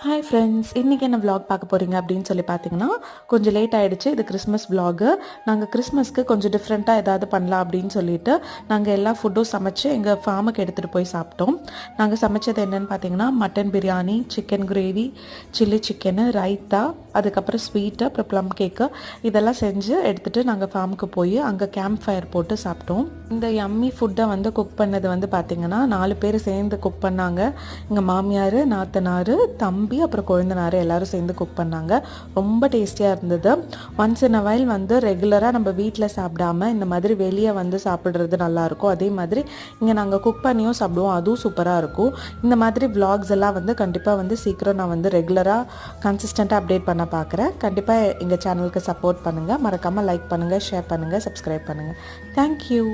Hi friends, இன்றைக்கி என்ன vlog பார்க்க போகிறீங்க அப்படின்னு சொல்லி பார்த்தீங்கன்னா, கொஞ்சம் லேட் ஆகிடுச்சு. இது கிறிஸ்மஸ் vlog. நாங்கள் கிறிஸ்மஸ்க்கு கொஞ்சம் டிஃப்ரெண்ட்டாக ஏதாவது பண்ணலாம் அப்படின்னு சொல்லிட்டு நாங்கள் எல்லா ஃபுட்டும் சமைச்சு எங்கள் ஃபார்முக்கு எடுத்துகிட்டு போய் சாப்பிட்டோம். நாங்கள் சமைச்சது என்னென்னு பார்த்தீங்கன்னா, mutton biryani, chicken gravy, chilli chicken, raita, அதுக்கப்புறம் ஸ்வீட்டு, அப்புறம் ப்ளம் கேக்கு இதெல்லாம் செஞ்சு எடுத்துகிட்டு நாங்கள் ஃபார்முக்கு போய் அங்கே கேம்ப் ஃபயர் போட்டு சாப்பிட்டோம். இந்த யம்மி ஃபுட்டை வந்து குக் பண்ணது வந்து பார்த்திங்கன்னா 4 பேர் சேர்ந்து குக் பண்ணாங்க. எங்கள் மாமியார், நாத்தனார், தம்பி, அப்புறம் கொழுந்தனார் எல்லாரும் சேர்ந்து குக் பண்ணாங்க. ரொம்ப டேஸ்டியாக இருந்தது. ஒன்ஸ் இன் அ வைல் வந்து ரெகுலராக நம்ம வீட்டில் சாப்பிடாம இந்த மாதிரி வெளியே வந்து சாப்பிட்றது நல்லாயிருக்கும். அதே மாதிரி இங்கே நாங்கள் குக் பண்ணியும் சாப்பிடுவோம், அதுவும் சூப்பராக இருக்கும். இந்த மாதிரி விளாக்ஸ் எல்லாம் வந்து கண்டிப்பாக வந்து சீக்கிரம் நான் வந்து ரெகுலராக கன்சிஸ்டண்ட்டாக அப்டேட் பண்ண பார்க்குறேன். கண்டிப்பாக எங்கள் சேனலுக்கு சப்போர்ட் பண்ணுங்கள். மறக்காமல் லைக் பண்ணுங்கள், ஷேர் பண்ணுங்கள், சப்ஸ்கிரைப் பண்ணுங்கள். தேங்க்யூ.